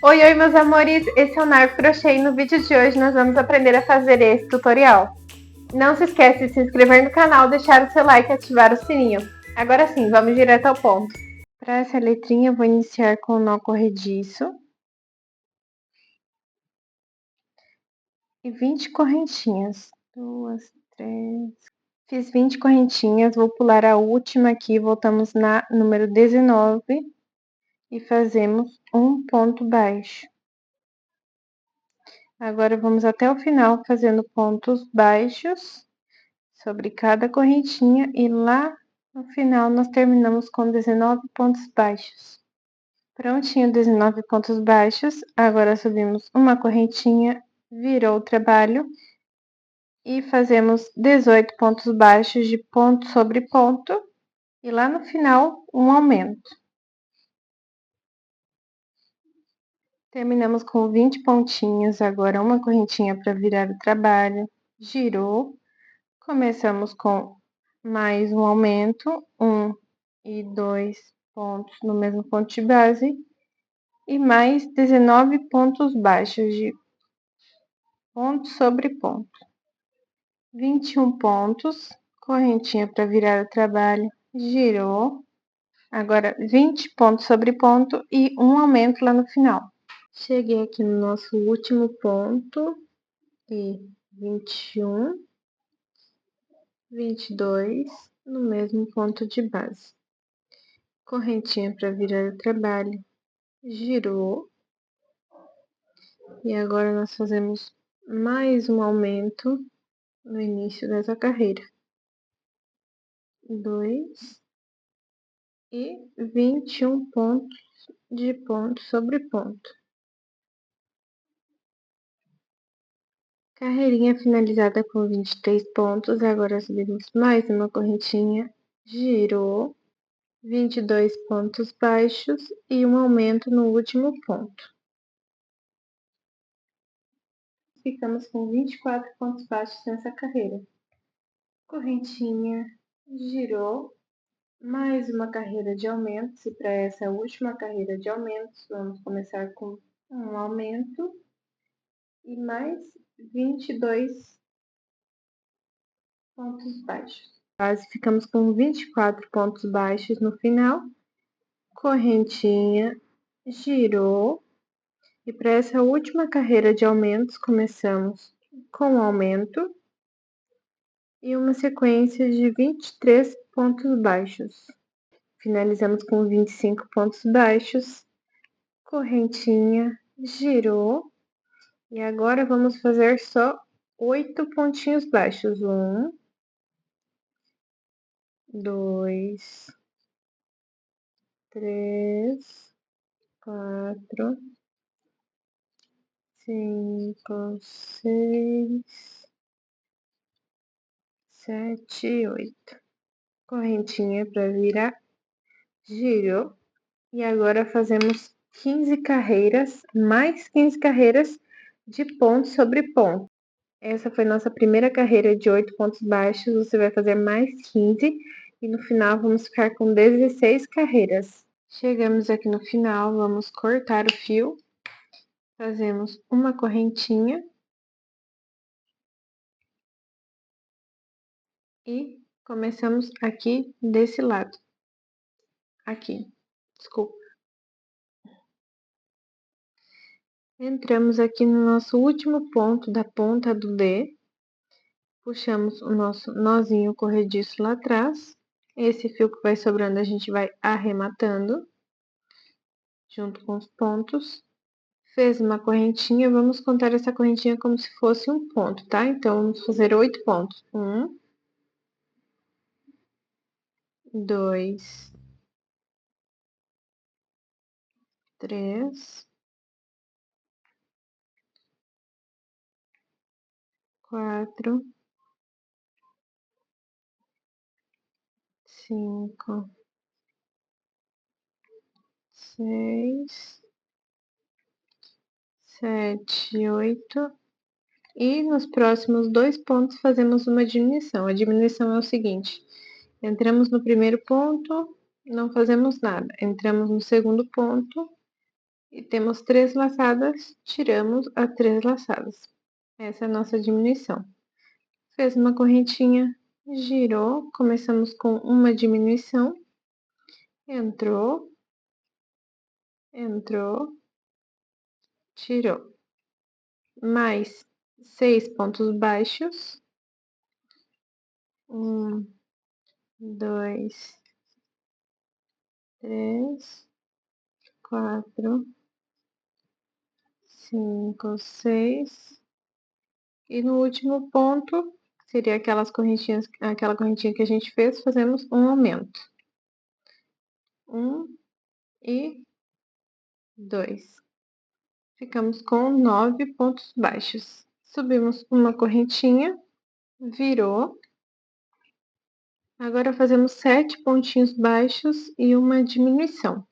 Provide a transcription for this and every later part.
Oi, oi, meus amores! Esse é o Nar Crochê e no vídeo de hoje nós vamos aprender a fazer esse tutorial. Não se esquece de se inscrever no canal, deixar o seu like e ativar o sininho. Agora sim, vamos direto ao ponto. Para essa letrinha, eu vou iniciar com o nó corrediço. E 20 correntinhas. 2, 3... Fiz 20 correntinhas, vou pular a última aqui, voltamos na número 19 e fazemos um ponto baixo. Agora, vamos até o final fazendo pontos baixos sobre cada correntinha e lá no final nós terminamos com 19 pontos baixos. Prontinho, 19 pontos baixos. Agora subimos uma correntinha, virou o trabalho e fazemos 18 pontos baixos de ponto sobre ponto e lá no final um aumento. Terminamos com 20 pontinhos, agora uma correntinha para virar o trabalho, girou. Começamos com mais um aumento, 1 e 2 pontos no mesmo ponto de base, e mais 19 pontos baixos de ponto sobre ponto. 21 pontos, correntinha para virar o trabalho, girou. Agora, 20 pontos sobre ponto e um aumento lá no final. Cheguei aqui no nosso último ponto, e 21, 22, no mesmo ponto de base. Correntinha para virar o trabalho, girou. E agora nós fazemos mais um aumento no início dessa carreira. 2 e 21 pontos de ponto sobre ponto. Carreirinha finalizada com 23 pontos, agora subimos mais uma correntinha, girou, 22 pontos baixos e um aumento no último ponto. Ficamos com 24 pontos baixos nessa carreira. Correntinha, girou, mais uma carreira de aumentos, e para essa última carreira de aumentos, vamos começar com um aumento e mais 22 pontos baixos. Quase ficamos com 24 pontos baixos no final. Correntinha, girou, e para essa última carreira de aumentos, começamos com aumento e uma sequência de 23 pontos baixos. Finalizamos com 25 pontos baixos, correntinha, girou, e agora vamos fazer só 8 pontinhos baixos. 1, 2, 3, 4, 5, 6, 7 e 8. Correntinha para virar, girou, e agora fazemos 15 carreiras, mais 15 carreiras de ponto sobre ponto. Essa foi nossa primeira carreira de 8 pontos baixos, você vai fazer mais 15 e no final vamos ficar com 16 carreiras. Chegamos aqui no final, vamos cortar o fio, fazemos uma correntinha e começamos aqui desse lado. Aqui, desculpa. Entramos aqui no nosso último ponto da ponta do D, puxamos o nosso nozinho corrediço lá atrás. Esse fio que vai sobrando a gente vai arrematando junto com os pontos. Fez uma correntinha, vamos contar essa correntinha como se fosse um ponto, tá? Então, vamos fazer 8 pontos. 1, 2, 3, 4, 5, 6, 7, 8. E nos próximos 2 pontos fazemos uma diminuição. A diminuição é o seguinte: entramos no primeiro ponto, não fazemos nada. Entramos no segundo ponto e temos 3 laçadas, tiramos as 3 laçadas. Essa é a nossa diminuição. Fez uma correntinha, girou, começamos com uma diminuição, entrou, entrou, tirou. Mais 6 pontos baixos. 1, 2, 3, 4, 5, 6. E no último ponto, seria aquela correntinha que a gente fez, fazemos um aumento. 1 e 2. Ficamos com 9 pontos baixos. Subimos uma correntinha, virou. Agora fazemos 7 pontinhos baixos e uma diminuição.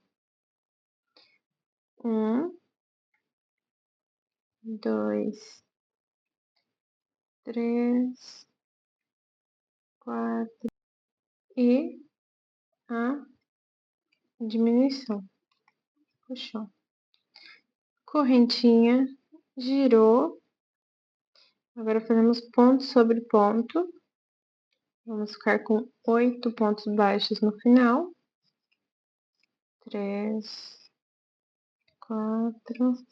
1, 2, 3, 4 e a diminuição. Puxou. Correntinha, girou. Agora fazemos ponto sobre ponto. Vamos ficar com 8 pontos baixos no final. 3, 4,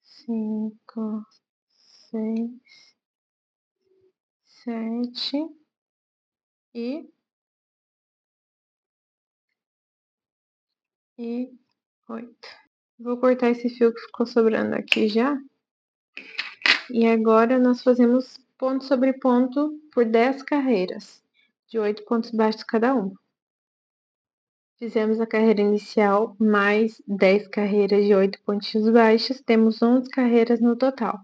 5, 6, 7 e 8. Vou cortar esse fio que ficou sobrando aqui já. E agora nós fazemos ponto sobre ponto por 10 carreiras, de 8 pontos baixos cada um. Fizemos a carreira inicial mais 10 carreiras de 8 pontinhos baixos, temos 11 carreiras no total.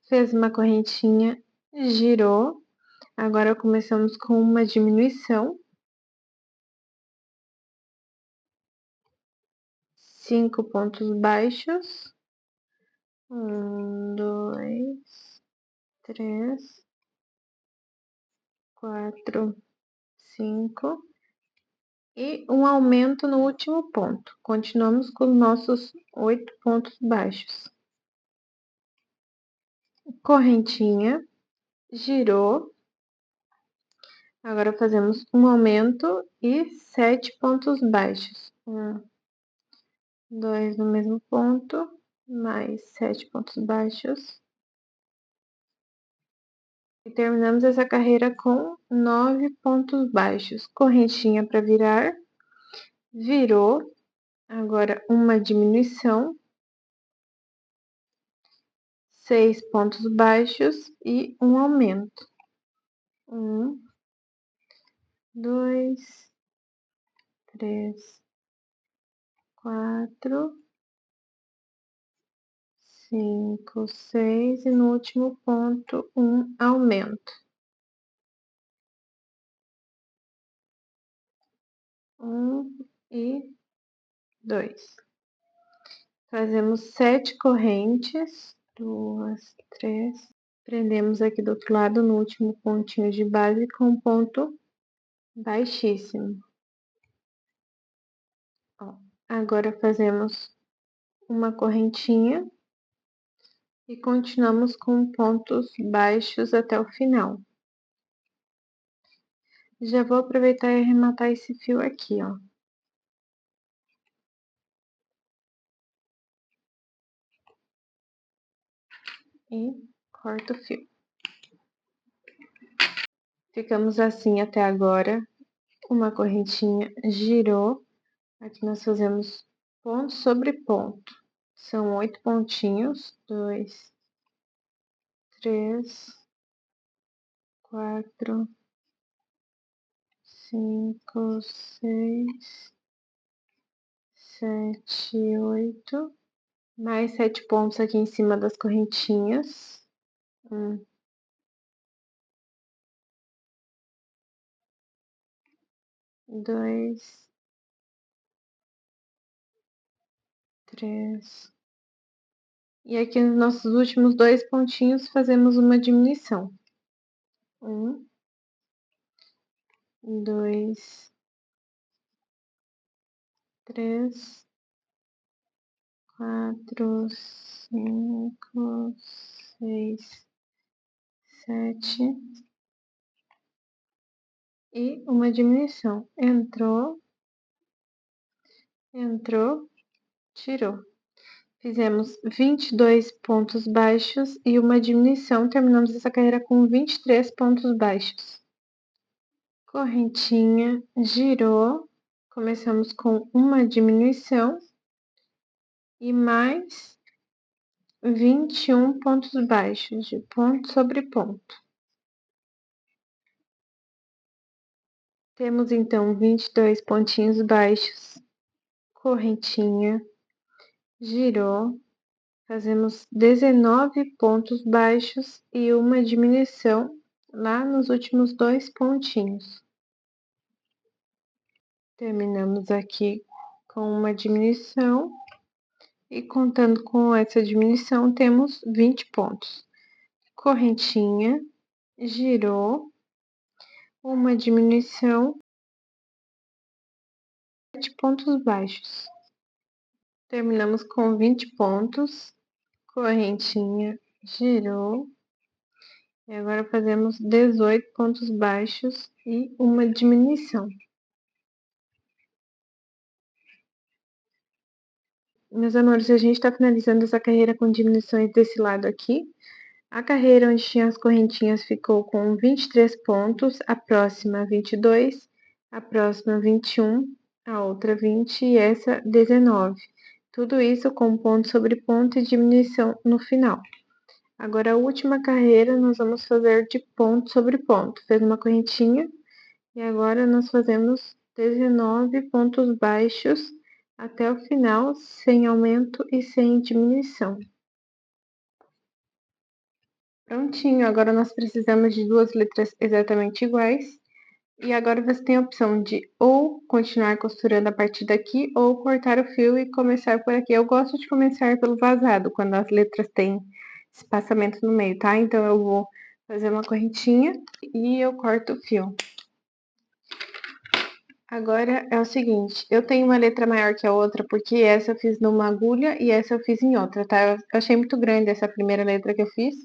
Fez uma correntinha, girou. Agora começamos com uma diminuição. 5 pontos baixos. 1, 2, 3, 4, 5. E um aumento no último ponto. Continuamos com nossos 8 pontos baixos. Correntinha, girou. Agora fazemos um aumento e 7 pontos baixos. 1, 2 no mesmo ponto, mais 7 pontos baixos. E terminamos essa carreira com 9 pontos baixos. Correntinha para virar, virou. Agora uma diminuição. 6 pontos baixos e um aumento. 1, 2, 3, 4, 5, 6 e no último ponto um aumento. 1 e 2. Fazemos 7 correntes, 2, 3. Prendemos aqui do outro lado no último pontinho de base com ponto baixíssimo. Ó, agora fazemos uma correntinha e continuamos com pontos baixos até o final. Já vou aproveitar e arrematar esse fio aqui, ó. E corto o fio. Ficamos assim até agora. Uma correntinha girou. Aqui nós fazemos ponto sobre ponto. São 8 pontinhos. 2, 3, 4, 5, 6, 7, 8. Mais 7 pontos aqui em cima das correntinhas. 1, 2, 3. E aqui nos nossos últimos 2 pontinhos fazemos uma diminuição. 1, 2, 3, 4, 5, 6, 7 e uma diminuição. Entrou, tirou. Fizemos 22 pontos baixos e uma diminuição. Terminamos essa carreira com 23 pontos baixos. Correntinha, girou. Começamos com uma diminuição e mais 21 pontos baixos, de ponto sobre ponto. Temos então 22 pontinhos baixos, correntinha, girou, fazemos 19 pontos baixos e uma diminuição lá nos últimos 2 pontinhos. Terminamos aqui com uma diminuição e contando com essa diminuição temos 20 pontos. Correntinha, girou, uma diminuição, 7 pontos baixos. Terminamos com 20 pontos, correntinha, girou. E agora fazemos 18 pontos baixos e uma diminuição. Meus amores, a gente está finalizando essa carreira com diminuições desse lado aqui. A carreira onde tinha as correntinhas ficou com 23 pontos, a próxima 22, a próxima 21, a outra 20 e essa 19. Tudo isso com ponto sobre ponto e diminuição no final. Agora, a última carreira, nós vamos fazer de ponto sobre ponto. Fez uma correntinha e agora nós fazemos 19 pontos baixos até o final, sem aumento e sem diminuição. Prontinho, agora nós precisamos de duas letras exatamente iguais. E agora você tem a opção de ou continuar costurando a partir daqui ou cortar o fio e começar por aqui. Eu gosto de começar pelo vazado, quando as letras têm espaçamento no meio, tá? Então, eu vou fazer uma correntinha e eu corto o fio. Agora é o seguinte, eu tenho uma letra maior que a outra, porque essa eu fiz numa agulha e essa eu fiz em outra, tá? Eu achei muito grande essa primeira letra que eu fiz.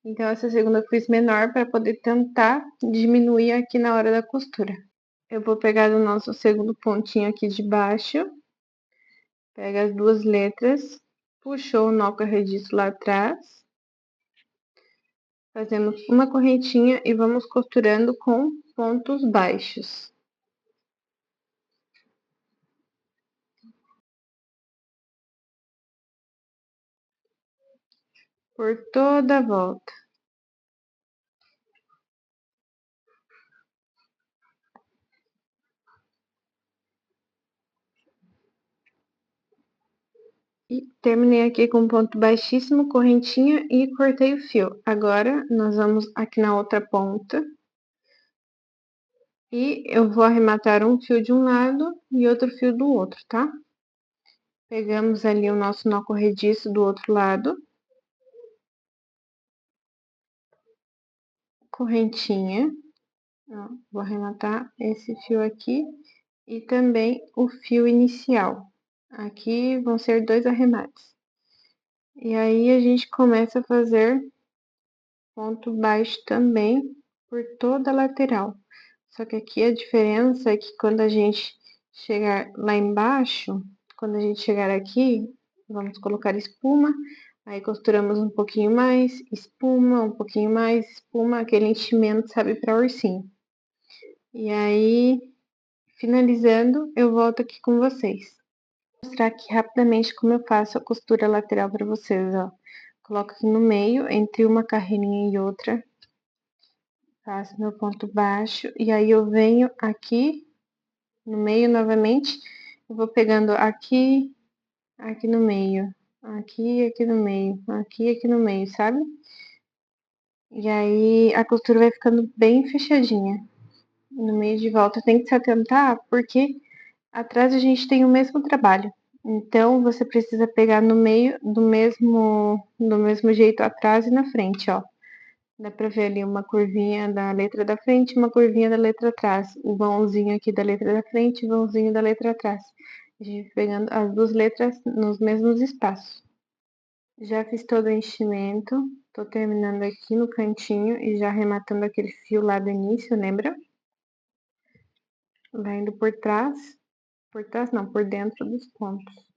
Então, essa segunda eu fiz menor para poder tentar diminuir aqui na hora da costura. Eu vou pegar o nosso segundo pontinho aqui de baixo, pega as duas letras, puxou o nó corrediço lá atrás, fazemos uma correntinha e vamos costurando com pontos baixos. Por toda a volta. E terminei aqui com ponto baixíssimo, correntinha e cortei o fio. Agora, nós vamos aqui na outra ponta. E eu vou arrematar um fio de um lado e outro fio do outro, tá? Pegamos ali o nosso nó corrediço do outro lado. Correntinha. Ó, vou arrematar esse fio aqui e também o fio inicial. Aqui vão ser 2 arremates. E aí, a gente começa a fazer ponto baixo também por toda a lateral. Só que aqui a diferença é que quando a gente chegar lá embaixo, quando a gente chegar aqui, vamos colocar espuma, aí costuramos um pouquinho mais, espuma, um pouquinho mais, espuma, aquele enchimento, sabe, para ursinho. E aí, finalizando, eu volto aqui com vocês. Vou mostrar aqui rapidamente como eu faço a costura lateral para vocês, ó. Coloco aqui no meio, entre uma carreirinha e outra, faço meu ponto baixo, e aí eu venho aqui no meio novamente, eu vou pegando aqui, aqui no meio, aqui no meio, aqui no meio, sabe? E aí a costura vai ficando bem fechadinha. No meio de volta tem que se atentar, porque atrás a gente tem o mesmo trabalho. Então, você precisa pegar no meio do mesmo jeito atrás e na frente, ó. Dá pra ver ali uma curvinha da letra da frente e uma curvinha da letra atrás. O vãozinho aqui da letra da frente e o vãozinho da letra atrás. de pegando as duas letras nos mesmos espaços. Já fiz todo o enchimento, tô terminando aqui no cantinho e já arrematando aquele fio lá do início, lembra? Vai indo por trás não, por dentro dos pontos.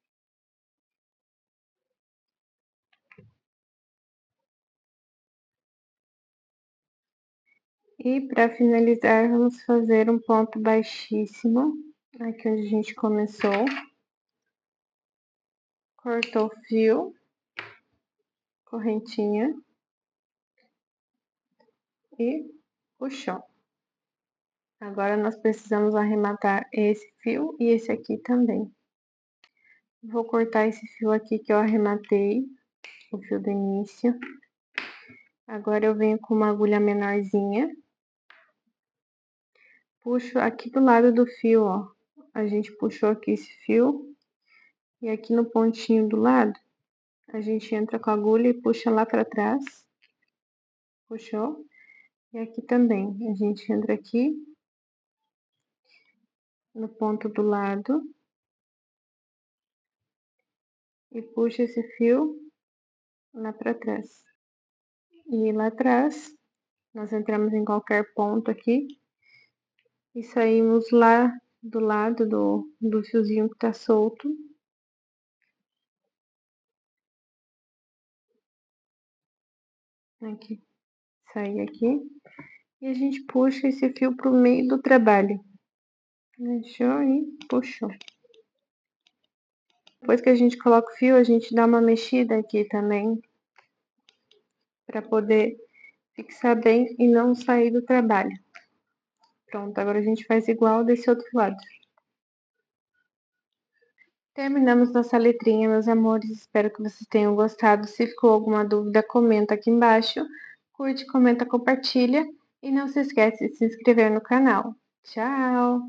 E para finalizar, vamos fazer um ponto baixíssimo, aqui onde a gente começou. Cortou o fio, correntinha e puxou. Agora nós precisamos arrematar esse fio e esse aqui também. Vou cortar esse fio aqui que eu arrematei, o fio do início. Agora eu venho com uma agulha menorzinha. Puxo aqui do lado do fio, ó. A gente puxou aqui esse fio. E aqui no pontinho do lado, a gente entra com a agulha e puxa lá pra trás. Puxou. E aqui também, a gente entra aqui no ponto do lado e puxa esse fio lá pra trás. E lá atrás, nós entramos em qualquer ponto aqui e saímos lá do lado do fiozinho que tá solto. Aqui, sair aqui. E a gente puxa esse fio pro meio do trabalho. Deixou e puxou. Depois que a gente coloca o fio, a gente dá uma mexida aqui também, para poder fixar bem e não sair do trabalho. Pronto, agora a gente faz igual desse outro lado. Terminamos nossa letrinha, meus amores. Espero que vocês tenham gostado. Se ficou alguma dúvida, comenta aqui embaixo. Curte, comenta, compartilha. E não se esquece de se inscrever no canal. Tchau!